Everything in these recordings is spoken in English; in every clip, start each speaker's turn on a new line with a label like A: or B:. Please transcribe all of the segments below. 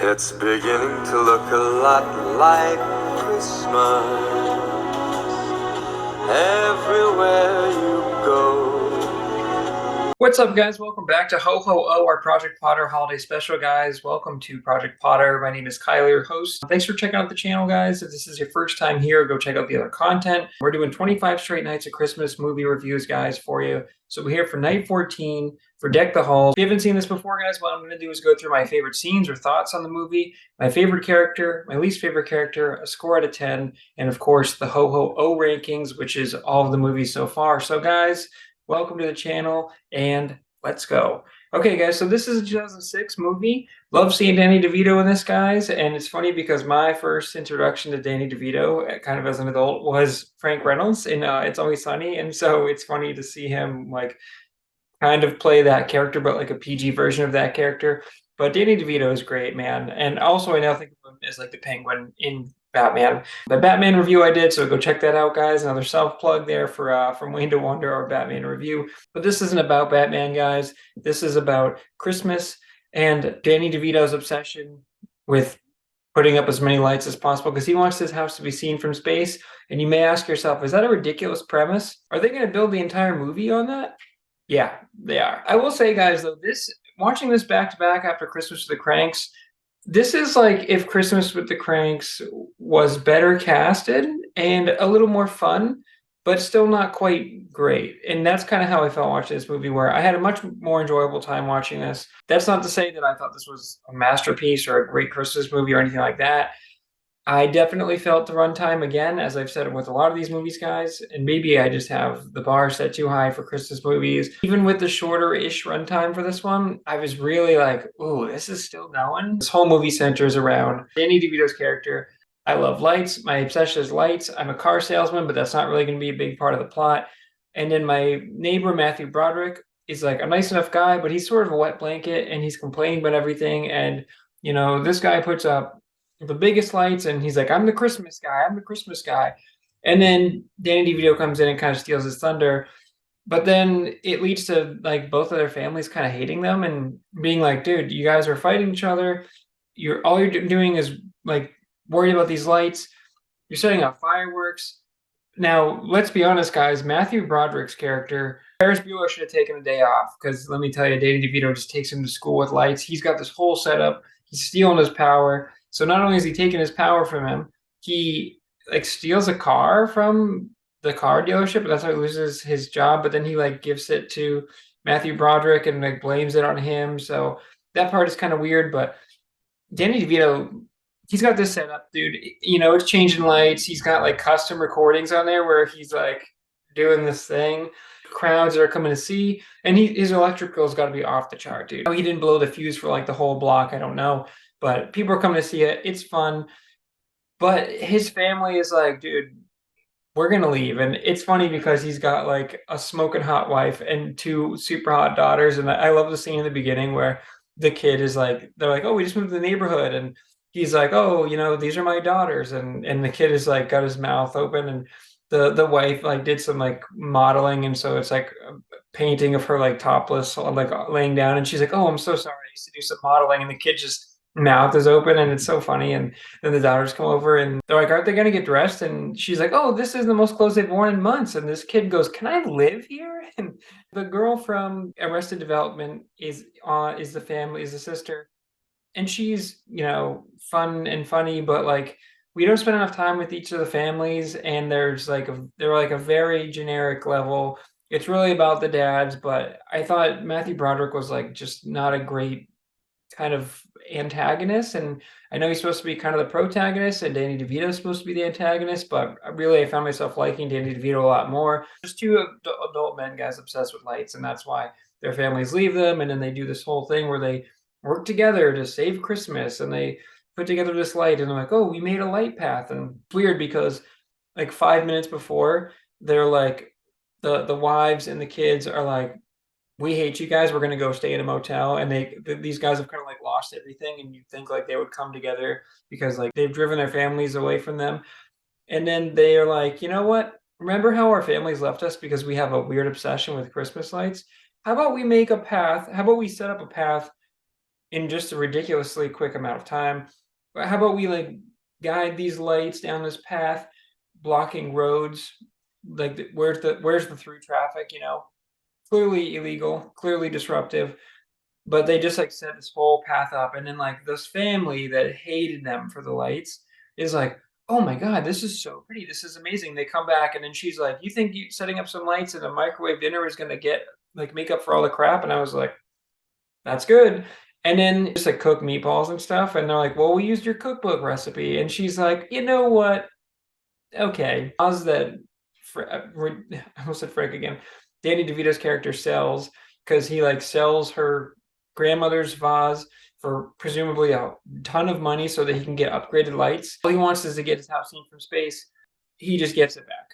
A: It's beginning to look a lot like Christmas everywhere you go.
B: What's up, guys? Welcome back to Ho Ho Oh, our Project Potter holiday special, guys. Welcome to Project Potter. My name is Kylie, your host. Thanks for checking out the channel, guys. If this is your first time here, go check out the other content. We're doing 25 straight nights of Christmas movie reviews, guys, for you. So we're here for night 14 for Deck the Halls. If you haven't seen this before, guys, what I'm going to do is go through my favorite scenes or thoughts on the movie, my favorite character, my least favorite character, a score out of 10, and of course, the Ho Ho Oh rankings, which is all of the movies so far. So, guys, welcome to the channel, and let's go. Okay, guys, so this is a 2006 movie. Love seeing Danny DeVito in this, guys, and it's funny because my first introduction to Danny DeVito, kind of as an adult, was Frank Reynolds in It's Always Sunny, and so it's funny to see him, like, kind of play that character, but like a PG version of that character. But Danny DeVito is great, man. And also, I now think of him as like the Penguin in Batman. The Batman review I did, so go check that out, guys. Another self plug there for From Wayne to Wonder, our Batman review. But this isn't about Batman, guys. This is about Christmas and Danny DeVito's obsession with putting up as many lights as possible because he wants his house to be seen from space. And you may ask yourself, is that a ridiculous premise? Are they going to build the entire movie on that? Yeah, they are. I will say, guys, though, watching this back to back after Christmas with the Cranks, this is like if Christmas with the Cranks was better casted and a little more fun, but still not quite great. And that's kind of how I felt watching this movie, where I had a much more enjoyable time watching this. That's not to say that I thought this was a masterpiece or a great Christmas movie or anything like that. I definitely felt the runtime again, as I've said with a lot of these movies, guys, and maybe I just have the bar set too high for Christmas movies. Even with the shorter-ish runtime for this one, I was really like, ooh, this is still going. This whole movie centers around Danny DeVito's character. I love lights. My obsession is lights. I'm a car salesman, but that's not really going to be a big part of the plot. And then my neighbor, Matthew Broderick, is like a nice enough guy, but he's sort of a wet blanket and he's complaining about everything. And, you know, this guy puts up the biggest lights, and he's like, I'm the Christmas guy, I'm the Christmas guy. And then Danny DeVito comes in and kind of steals his thunder. But then it leads to like both of their families kind of hating them and being like, dude, you guys are fighting each other. All you're doing is like worried about these lights. You're setting off fireworks. Now, let's be honest, guys. Matthew Broderick's character, Ferris Bueller, should have taken a day off because let me tell you, Danny DeVito just takes him to school with lights. He's got this whole setup. He's stealing his power. So not only is he taking his power from him, he like steals a car from the car dealership, and that's how he loses his job. But then he like gives it to Matthew Broderick and like blames it on him. So that part is kind of weird. But Danny DeVito, he's got this set up, dude. You know, it's changing lights. He's got like custom recordings on there where he's like doing this thing. Crowds are coming to see, and his electrical's got to be off the chart, dude. He didn't blow the fuse for like the whole block. I don't know, but people are coming to see it. It's fun, but his family is like, dude, we're gonna leave. And it's funny because he's got like a smoking hot wife and two super hot daughters. And I love the scene in the beginning where the kid is like, they're like, oh, we just moved to the neighborhood, and he's like, oh, you know, these are my daughters, and the kid is like got his mouth open, and the wife like did some like modeling, and so it's like a painting of her like topless, like laying down, and she's like, oh, I'm so sorry, I used to do some modeling, and the kid just mouth is open, and it's so funny. And then the daughters come over and they're like, aren't they gonna get dressed? And she's like, oh, this is the most clothes they've worn in months. And this kid goes, can I live here? And the girl from Arrested Development is the family, is the sister, and she's, you know, fun and funny, but like we don't spend enough time with each of the families, and they're like a very generic level. It's really about the dads, but I thought Matthew Broderick was like just not a great kind of antagonist. And I know he's supposed to be kind of the protagonist, and Danny DeVito is supposed to be the antagonist, but really I found myself liking Danny DeVito a lot more. Just two adult men, guys, obsessed with lights, and that's why their families leave them, and then they do this whole thing where they work together to save Christmas, and they put together this light, and they're like, oh, we made a light path. And it's weird because like 5 minutes before, they're like, the wives and the kids are like, we hate you guys, we're going to go stay in a motel. And these guys have kind of like lost everything, and you think like they would come together because like they've driven their families away from them. And then they are like, you know what, remember how our families left us because we have a weird obsession with Christmas lights? How about we make a path, how about we set up a path in just a ridiculously quick amount of time. But how about we like guide these lights down this path, blocking roads? Like, where's the through traffic? Clearly illegal, clearly disruptive. But they just like set this whole path up, and then like this family that hated them for the lights is like, oh my god, this is so pretty, this is amazing. They come back, and then she's like, you think setting up some lights and a microwave dinner is gonna get like make up for all the crap? And I was like, that's good. And then just like cook meatballs and stuff, and they're like, well, we used your cookbook recipe, and she's like, you know what? Okay, how's that? I almost said Frank again. Danny DeVito's character sells because he like sells her grandmother's vase for presumably a ton of money so that he can get upgraded lights. All he wants is to get his house seen from space. He just gets it back.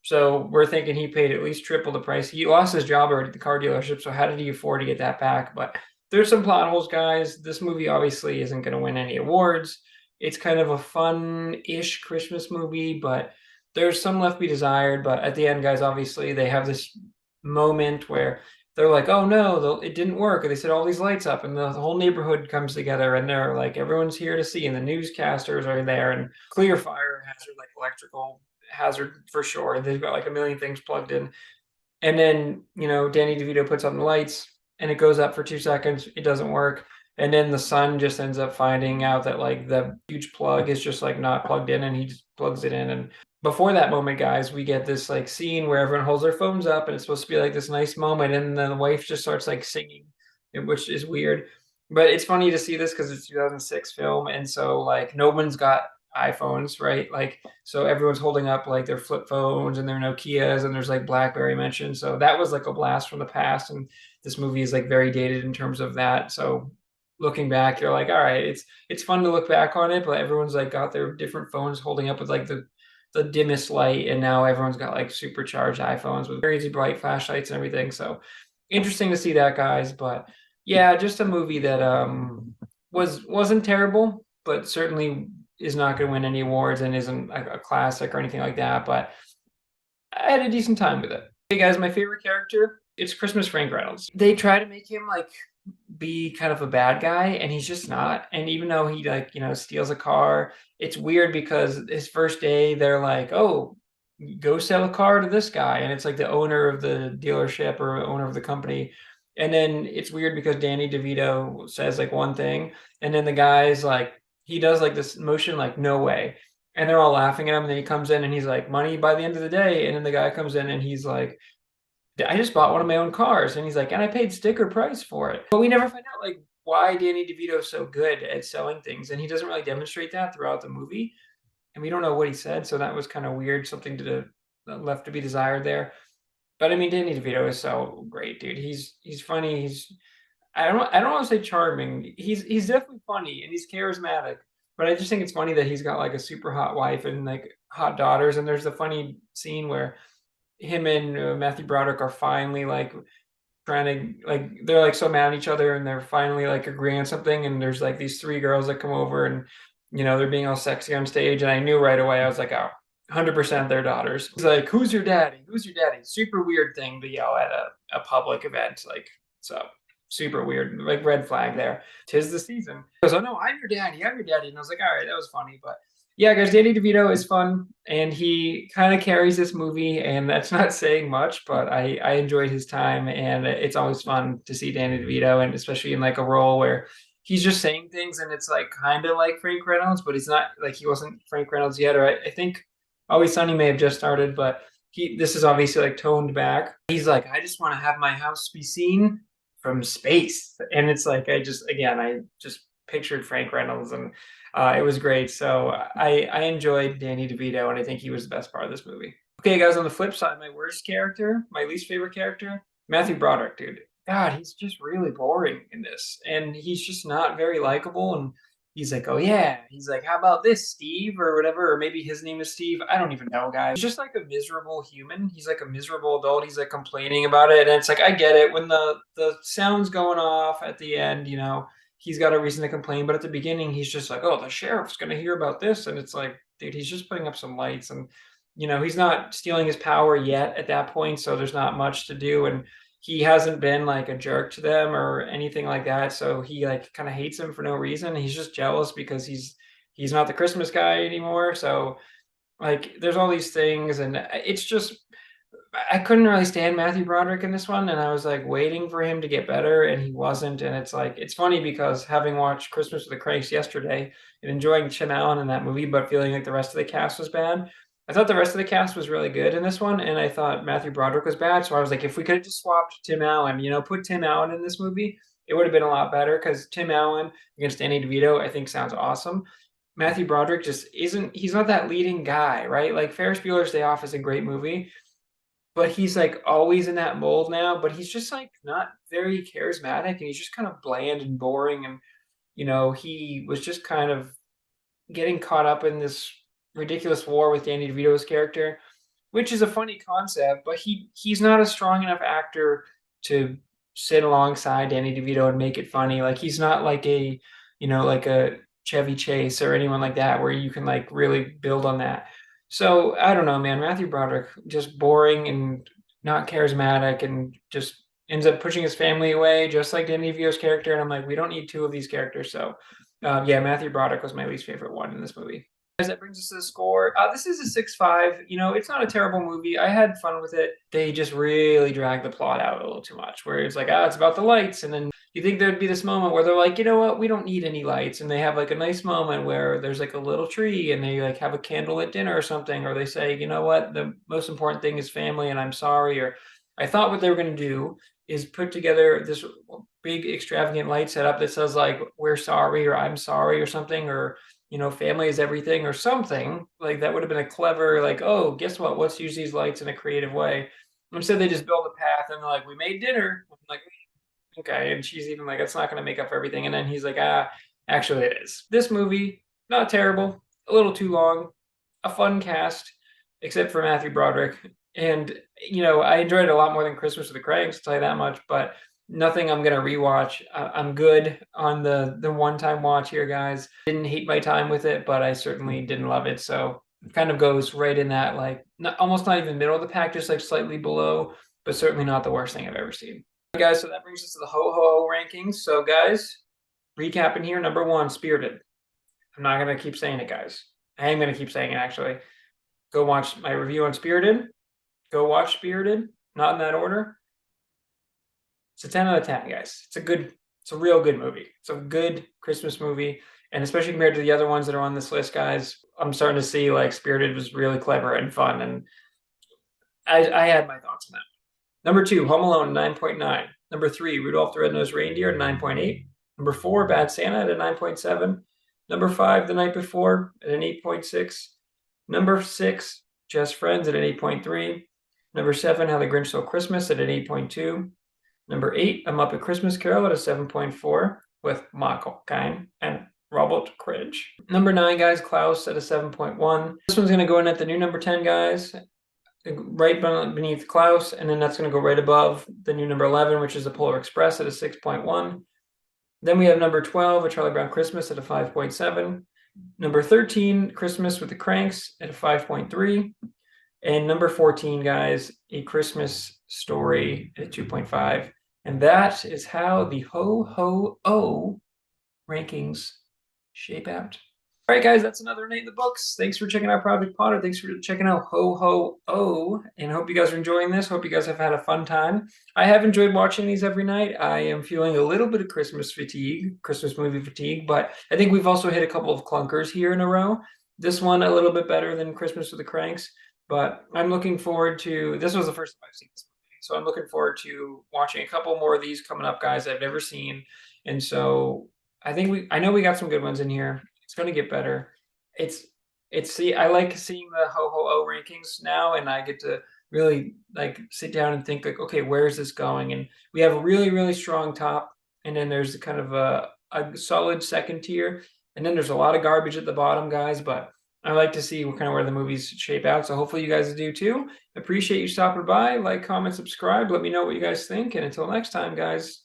B: So we're thinking he paid at least triple the price. He lost his job already at the car dealership, so how did he afford to get that back? But there's some plot holes, guys. This movie obviously isn't going to win any awards. It's kind of a fun-ish Christmas movie, but there's some left to be desired. But at the end, guys, obviously they have this moment where they're like, "Oh no, it didn't work." And they set all these lights up, and the whole neighborhood comes together, and they're like, everyone's here to see, and the newscasters are there, and clear fire hazard, like electrical hazard for sure. They've got like a million things plugged in. And then, Danny DeVito puts on the lights and it goes up for 2 seconds. It doesn't work. And then the son just ends up finding out that like the huge plug is just like not plugged in, and he just plugs it in. And before that moment, guys, we get this like scene where everyone holds their phones up, and it's supposed to be like this nice moment. And then the wife just starts like singing, which is weird. But it's funny to see this because it's 2006 film. And so like no one's got iPhones, right? Like, so everyone's holding up like their flip phones and their Nokias, and there's like BlackBerry mentioned. So that was like a blast from the past. And this movie is like very dated in terms of that. So looking back, you're like, all right, it's fun to look back on it, but everyone's like got their different phones holding up with like the dimmest light, and now everyone's got like supercharged iPhones with crazy bright flashlights and everything. So interesting to see that, guys. But yeah, just a movie that wasn't terrible, but certainly is not going to win any awards and isn't a classic or anything like that. But I had a decent time with it. Hey guys, my favorite character, it's Christmas Frank Reynolds. They try to make him like be kind of a bad guy, and he's just not. And even though he like, steals a car, it's weird because his first day they're like, oh, go sell a car to this guy, and it's like the owner of the dealership or owner of the company. And then it's weird because Danny DeVito says like one thing, and then the guy's like, he does like this motion like no way, and they're all laughing at him. And then he comes in and he's like, money by the end of the day. And then the guy comes in and he's like, I just bought one of my own cars. And he's like, and I paid sticker price for it. But we never find out like why Danny DeVito is so good at selling things, and he doesn't really demonstrate that throughout the movie. And we don't know what he said, so that was kind of weird, something to left to be desired there. But I mean, Danny DeVito is so great, dude. He's funny. I don't want to say charming. He's definitely funny and he's charismatic. But I just think it's funny that he's got like a super hot wife and like hot daughters. And there's a funny scene where him and Matthew Broderick are finally like trying to like, they're like so mad at each other, and they're finally like agreeing on something. And there's like these three girls that come over, and they're being all sexy on stage. And I knew right away, I was like, oh, 100% their daughters. He's like, who's your daddy? Who's your daddy? Super weird thing to yell at a public event. Like, so super weird, like red flag there. 'Tis the season. He goes, oh no, I'm your daddy. I'm your daddy. And I was like, all right, that was funny. But yeah, guys, Danny DeVito is fun, and he kind of carries this movie, and that's not saying much, but I enjoyed his time, and it's always fun to see Danny DeVito, and especially in like a role where he's just saying things, and it's like kind of like Frank Reynolds, but he's not like, he wasn't Frank Reynolds yet, or I think Always Sunny may have just started, but this is obviously like toned back. He's like, I just want to have my house be seen from space. And it's like, I just pictured Frank Reynolds, and it was great. So I enjoyed Danny DeVito, and I think he was the best part of this movie. Okay, guys, on the flip side, my worst character, my least favorite character, Matthew Broderick, dude. God, he's just really boring in this. And he's just not very likable. And he's like, oh yeah. He's like, how about this, Steve, or whatever, or maybe his name is Steve. I don't even know, guys. He's just like a miserable human. He's like a miserable adult. He's like complaining about it, and it's like, I get it. When the sound's going off at the end, he's got a reason to complain. But at the beginning, he's just like, oh, the sheriff's gonna hear about this, and it's like, dude, he's just putting up some lights, and he's not stealing his power yet at that point, so there's not much to do. And he hasn't been like a jerk to them or anything like that. So he like kind of hates him for no reason. He's just jealous because he's not the Christmas guy anymore. So like there's all these things, and it's just I couldn't really stand Matthew Broderick in this one, and I was like waiting for him to get better, and he wasn't. And it's like it's funny because having watched Christmas with the Cranks yesterday and enjoying Tim Allen in that movie, but feeling like the rest of the cast was bad. I thought the rest of the cast was really good in this one, and I thought Matthew Broderick was bad. So I was like, if we could have just swapped Tim Allen, put Tim Allen in this movie, it would have been a lot better because Tim Allen against Danny DeVito, I think sounds awesome. Matthew Broderick just isn't, he's not that leading guy, right? Like Ferris Bueller's Day Off is a great movie, but he's like always in that mold now, but he's just like not very charismatic and he's just kind of bland and boring. And, he was just kind of getting caught up in this ridiculous war with Danny DeVito's character, which is a funny concept, but he's not a strong enough actor to sit alongside Danny DeVito and make it funny. Like he's not like like a Chevy Chase or anyone like that where you can like really build on that. So I don't know, man. Matthew Broderick just boring and not charismatic, and just ends up pushing his family away, just like Danny DeVito's character. And I'm like, we don't need two of these characters. So yeah, Matthew Broderick was my least favorite one in this movie. That brings us to the score. This is a 6.5. It's not a terrible movie. I had fun with it. They just really drag the plot out a little too much, where it's like, it's about the lights. And then you think there'd be this moment where they're like, you know what, we don't need any lights. And they have like a nice moment where there's like a little tree and they like have a candlelit dinner or something. Or they say, you know what, the most important thing is family and I'm sorry. Or I thought what they were going to do is put together this big extravagant light setup that says like, we're sorry or I'm sorry or something, or family is everything or something. Like that would have been a clever, like, oh, guess what? Let's use these lights in a creative way. Instead, they just build a path and they're like, we made dinner. I'm like, okay. And she's even like, it's not going to make up for everything. And then he's like, actually it is. This movie, not terrible, a little too long, a fun cast, except for Matthew Broderick. And, I enjoyed it a lot more than Christmas with the Cranks, I'll tell you that much, but nothing I'm gonna rewatch. I'm good on the one-time watch here, guys. Didn't hate my time with it, but I certainly didn't love it. So it kind of goes right in that like almost not even middle of the pack, just like slightly below, but certainly not the worst thing I've ever seen. Okay, guys, so that brings us to the ho rankings. So guys, recapping here, number 1, Spirited. I'm not gonna keep saying it, guys. I am gonna keep saying it actually. Go watch my review on Spirited. Go watch Spirited. Not in that order. It's a 10 out of 10, guys. It's a real good movie. It's a good Christmas movie. And especially compared to the other ones that are on this list, guys, I'm starting to see like Spirited was really clever and fun. And I had my thoughts on that. Number 2, Home Alone, 9.9. Number 3, Rudolph the Red-Nosed Reindeer, 9.8. Number 4, Bad Santa at a 9.7. Number 5, The Night Before at an 8.6. Number 6, Just Friends at an 8.3. Number 7, How the Grinch Stole Christmas at an 8.2. Number 8, A Muppet Christmas Carol at a 7.4 with Michael Caine and Robert Cridge. Number 9, guys, Klaus at a 7.1. This one's going to go in at the new number 10, guys, right beneath Klaus, and then that's going to go right above the new number 11, which is The Polar Express at a 6.1. Then we have number 12, A Charlie Brown Christmas at a 5.7. Number 13, Christmas with the Cranks at a 5.3. And number 14, guys, A Christmas Story at 2.5. And that is how the Ho-Ho-O rankings shape out. All right, guys, that's another night in the books. Thanks for checking out Project Potter. Thanks for checking out Ho-Ho-O. And hope you guys are enjoying this. Hope you guys have had a fun time. I have enjoyed watching these every night. I am feeling a little bit of Christmas fatigue, Christmas movie fatigue, but I think we've also hit a couple of clunkers here in a row. This one a little bit better than Christmas with the Cranks. But I'm looking forward to, this was the first time I've seen this movie, so I'm looking forward to watching a couple more of these coming up, guys, I've never seen. And so I know we got some good ones in here. It's going to get better. I like seeing the Ho-Ho-O rankings now, and I get to really like sit down and think like, okay, where is this going? And we have a really, really strong top, and then there's kind of a solid second tier, and then there's a lot of garbage at the bottom, guys, but I like to see where the movies shape out. So hopefully you guys do too. Appreciate you stopping by. Like, comment, subscribe. Let me know what you guys think. And until next time, guys,